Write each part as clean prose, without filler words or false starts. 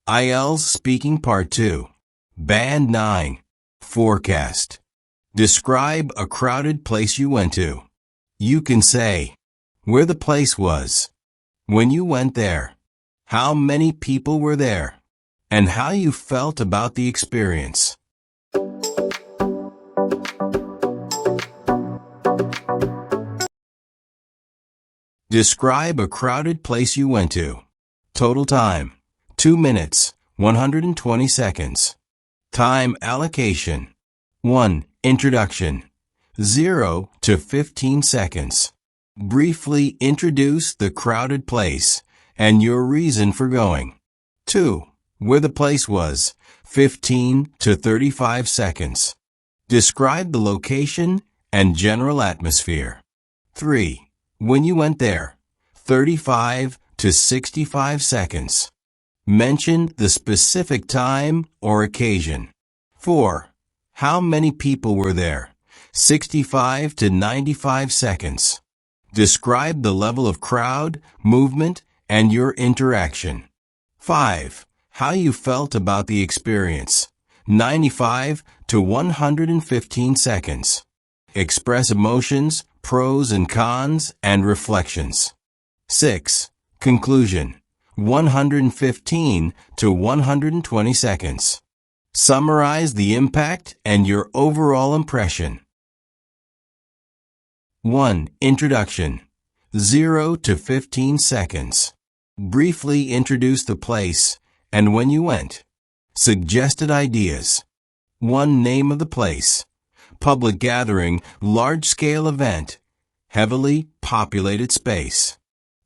IELTS Speaking Part 2. Band 9. Forecast. Describe a crowded place you went to. You can say where the place was, when you went there, how many people were there, and how you felt about the experience. Describe a crowded place you went to. Total time, 2 minutes, 120 seconds. Time allocation, 1. Introduction, 0 to 15 seconds. Briefly introduce the crowded place and your reason for going. 2. Where the place was, 15 to 35 seconds. Describe the location and general atmosphere. 3. When you went there, 35 to 65 seconds. Mention the specific time or occasion. 4. How many people were there, 65 to 95 seconds. Describe the level of crowd, movement, and your interaction. 5. How you felt about the experience, 95 to 115 seconds. Express emotions, pros and cons, and reflections. 6. Conclusion, 115 to 120 seconds. Summarize the impact and your overall impression. 1. Introduction, 0 to 15 seconds. Briefly introduce the place and when you went. Suggested ideas. 1. Name of the place. Public gathering, large-scale event, heavily populated space.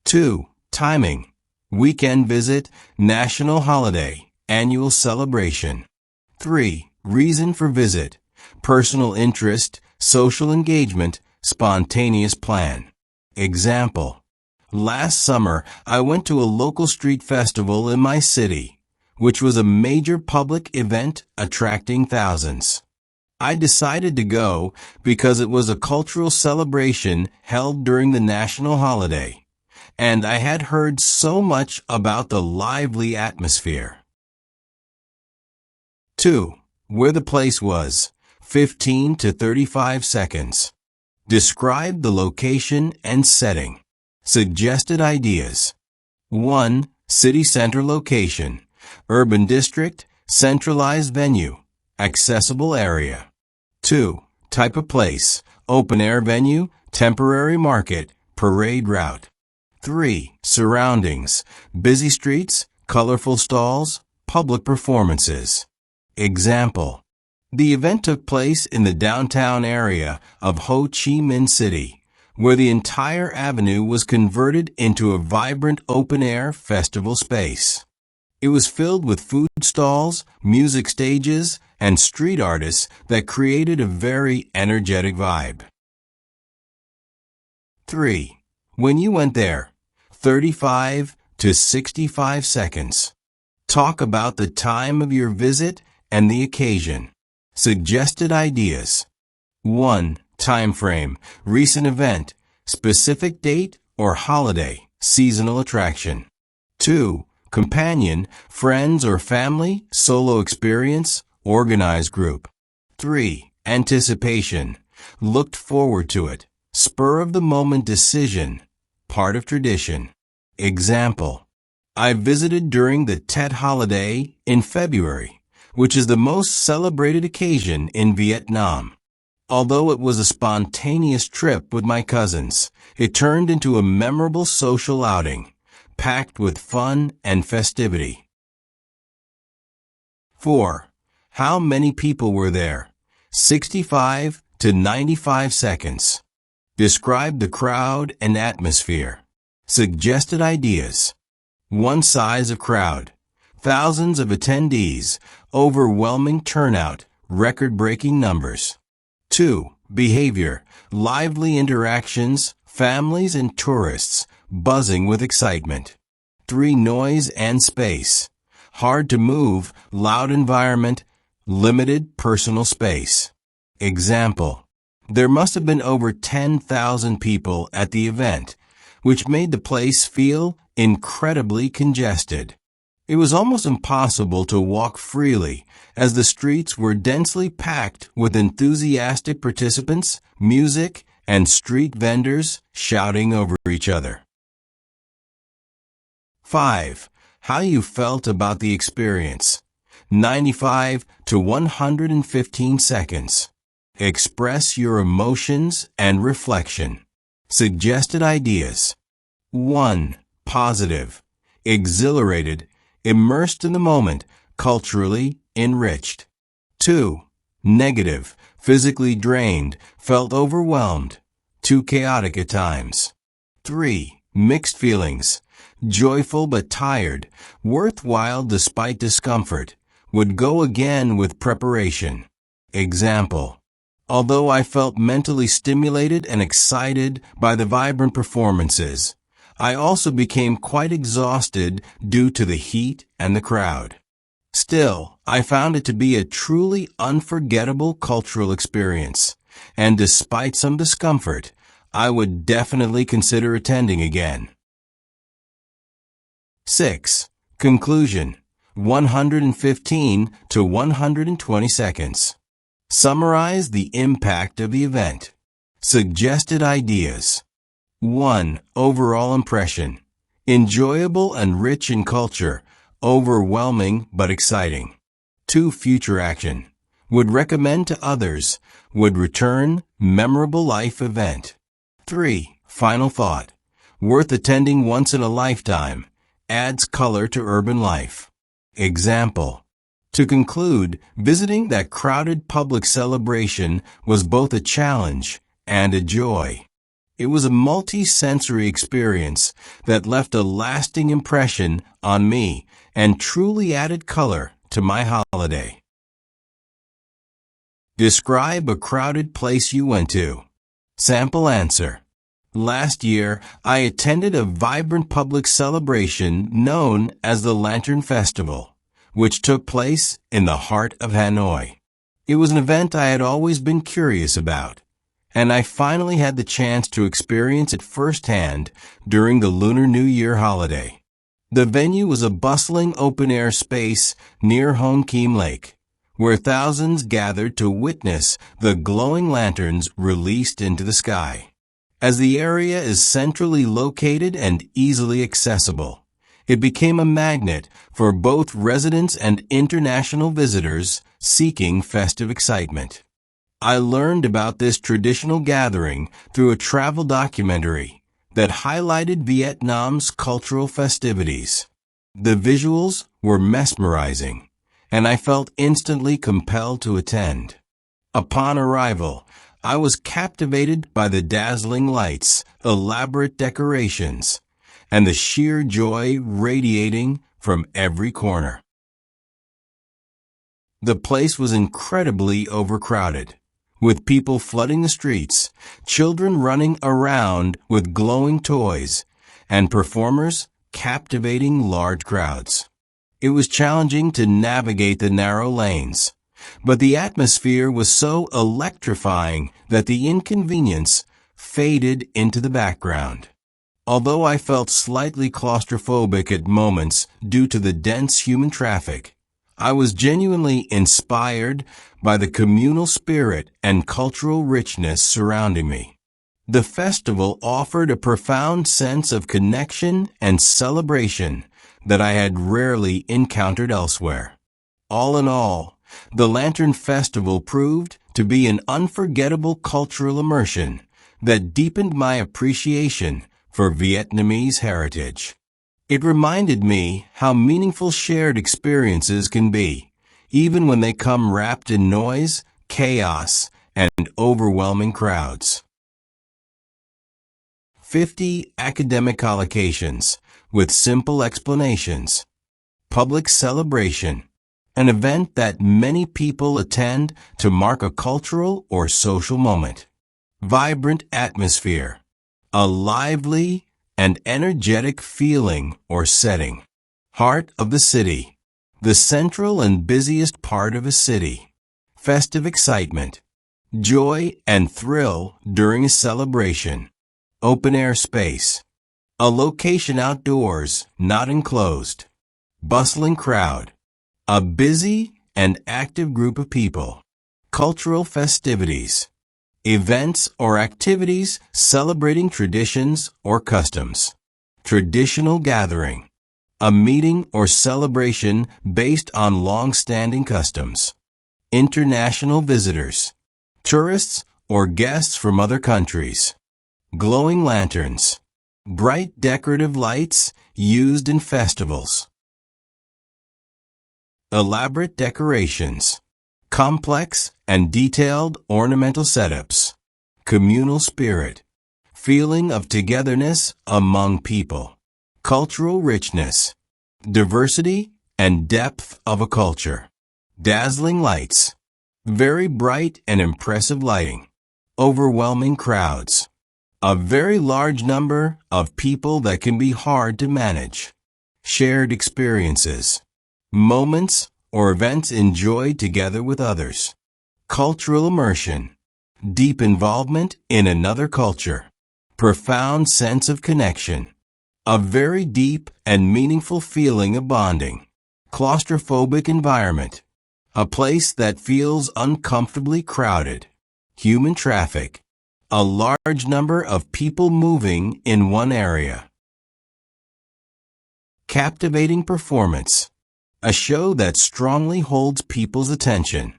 2. Timing. Weekend visit, national holiday, annual celebration. 3. Reason for visit. Personal interest, social engagement, spontaneous plan. Example. Last summer, I went to a local street festival in my city, which was a major public event attracting thousands. I decided to go because it was a cultural celebration held during the national holiday, and I had heard so much about the lively atmosphere. 2. Where the place was, 15 to 35 seconds. Describe the location and setting. Suggested ideas. 1. City center location, urban district, centralized venue, accessible area. 2. Type of place, open-air venue, temporary market, parade route. 3. Surroundings, busy streets, colorful stalls, public performances. Example. The event took place in the downtown area of Ho Chi Minh City, where the entire avenue was converted into a vibrant open-air festival space. It was filled with food stalls, music stages, and street artists that created a very energetic vibe. 3. When you went there, 35 to 65 seconds. Talk about the time of your visit and the occasion. Suggested ideas. 1. Time frame, recent event, specific date or holiday, seasonal attraction. 2. Companion, friends or family, solo experience, organized group. 3. Anticipation, looked forward to it, spur of the moment decision, part of tradition. Example. I visited during the Tet holiday in February, which is the most celebrated occasion in Vietnam. Although it was a spontaneous trip with my cousins, it turned into a memorable social outing, packed with fun and festivity. 4. How many people were there? 65 to 95 seconds. Describe the crowd and atmosphere. Suggested ideas. 1. Size of crowd. Thousands of attendees, overwhelming turnout, record-breaking numbers. 2. Behavior, lively interactions, families and tourists, buzzing with excitement. 3. Noise and space. Hard to move, loud environment, limited personal space. Example. There must have been over 10,000 people at the event, which made the place feel incredibly congested. It was almost impossible to walk freely as the streets were densely packed with enthusiastic participants, music, and street vendors shouting over each other. 5. How you felt about the experience. 95 to 115 seconds. Express your emotions and reflection. Suggested ideas. 1. Positive. Exhilarated. Immersed in the moment. Culturally enriched. 2. Negative. Physically drained. Felt overwhelmed. Too chaotic at times. 3. Mixed feelings. Joyful but tired. Worthwhile despite discomfort. Would go again with preparation. Example. Although I felt mentally stimulated and excited by the vibrant performances, I also became quite exhausted due to the heat and the crowd. Still, I found it to be a truly unforgettable cultural experience, and despite some discomfort, I would definitely consider attending again. 6. Conclusion. 115 to 120 seconds. Summarize the impact of the event. Suggested ideas. 1. Overall impression. Enjoyable and rich in culture. Overwhelming but exciting. 2. Future action. Would recommend to others. Would return. Memorable life event. 3. Final thought. Worth attending once in a lifetime. Adds color to urban life. Example. To conclude, visiting that crowded public celebration was both a challenge and a joy. It was a multi-sensory experience that left a lasting impression on me and truly added color to my holiday. Describe a crowded place you went to. Sample answer. Last year, I attended a vibrant public celebration known as the Lantern Festival, which took place in the heart of Hanoi. It was an event I had always been curious about, and I finally had the chance to experience it firsthand during the Lunar New Year holiday. The venue was a bustling open-air space near Hon Kim Lake, where thousands gathered to witness the glowing lanterns released into the sky. As the area is centrally located and easily accessible, it became a magnet for both residents and international visitors seeking festive excitement. I learned about this traditional gathering through a travel documentary that highlighted Vietnam's cultural festivities. The visuals were mesmerizing, and I felt instantly compelled to attend. Upon arrival, I was captivated by the dazzling lights, elaborate decorations, and the sheer joy radiating from every corner. The place was incredibly overcrowded, with people flooding the streets, children running around with glowing toys, and performers captivating large crowds. It was challenging to navigate the narrow lanes, but the atmosphere was so electrifying that the inconvenience faded into the background. Although I felt slightly claustrophobic at moments due to the dense human traffic, I was genuinely inspired by the communal spirit and cultural richness surrounding me. The festival offered a profound sense of connection and celebration that I had rarely encountered elsewhere. All in all, the Lantern Festival proved to be an unforgettable cultural immersion that deepened my appreciation for Vietnamese heritage. It reminded me how meaningful shared experiences can be, even when they come wrapped in noise, chaos, and overwhelming crowds. 50 academic allocations with simple explanations. Public celebration. An event that many people attend to mark a cultural or social moment. Vibrant atmosphere. A lively and energetic feeling or setting. Heart of the city. The central and busiest part of a city. Festive excitement. Joy and thrill during a celebration. Open air space. A location outdoors, not enclosed. bustling crowd, a busy and active group of people. Cultural festivities, events or activities celebrating traditions or customs. Traditional gathering, a meeting or celebration based on long-standing customs. International visitors, tourists or guests from other countries. Glowing lanterns, bright decorative lights used in festivals. Elaborate decorations, complex and detailed ornamental setups. Communal spirit, feeling of togetherness among people. Cultural richness, diversity and depth of a culture. Dazzling lights, very bright and impressive lighting. Overwhelming crowds, a very large number of people that can be hard to manage. Shared experiences, moments or events enjoyed together with others. Cultural immersion, deep involvement in another culture. Profound sense of connection, a very deep and meaningful feeling of bonding. Claustrophobic environment, a place that feels uncomfortably crowded. Human traffic, a large number of people moving in one area. Captivating performance, a show that strongly holds people's attention.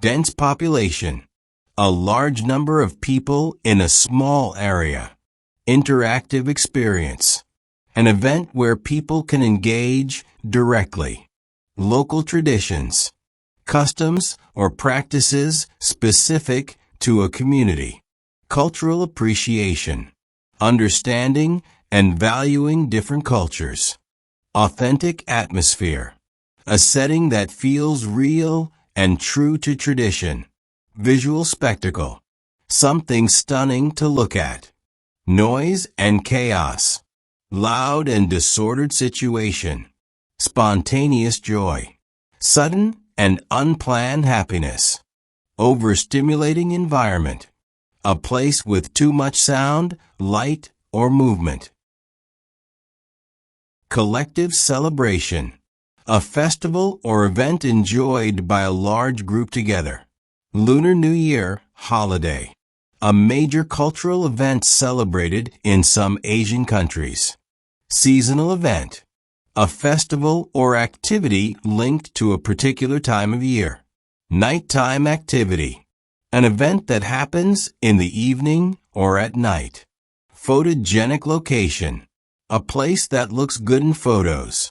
Dense population, a large number of people in a small area. Interactive experience, an event where people can engage directly. Local traditions, customs or practices specific to a community. Cultural appreciation, understanding and valuing different cultures. Authentic atmosphere, a setting that feels real and true to tradition. Visual spectacle, something stunning to look at. Noise and chaos, loud and disordered situation. Spontaneous joy, sudden and unplanned happiness. Overstimulating environment, a place with too much sound, light, or movement. Collective celebration, a festival or event enjoyed by a large group together. Lunar New Year holiday, a major cultural event celebrated in some Asian countries. Seasonal event, a festival or activity linked to a particular time of year. Nighttime activity, an event that happens in the evening or at night. Photogenic location, a place that looks good in photos.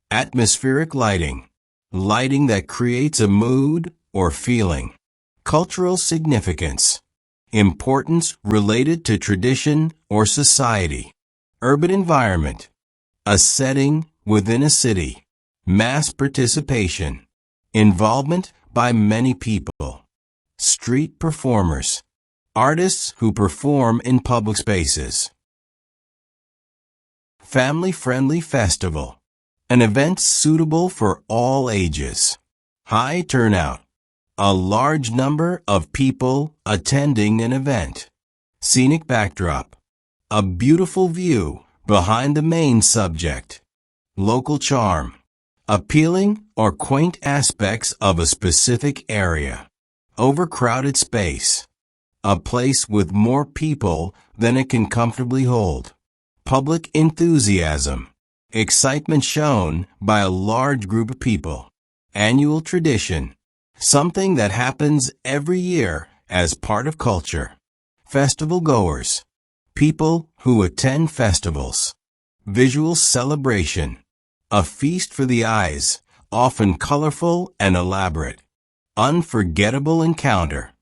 Atmospheric lighting, lighting that creates a mood or feeling. Cultural significance, importance related to tradition or society. Urban environment, a setting within a city. Mass participation, involvement by many people. Street performers, artists who perform in public spaces. Family-friendly festival, an event suitable for all ages. High turnout, a large number of people attending an event. Scenic backdrop, a beautiful view behind the main subject. Local charm, appealing or quaint aspects of a specific area. Overcrowded space, a place with more people than it can comfortably hold. Public enthusiasm, excitement shown by a large group of people. Annual tradition, something that happens every year as part of culture. Festival goers, people who attend festivals. Visual celebration, a feast for the eyes, often colorful and elaborate. Unforgettable encounter,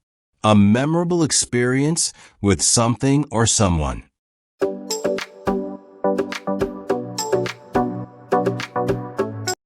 a memorable experience with something or someone.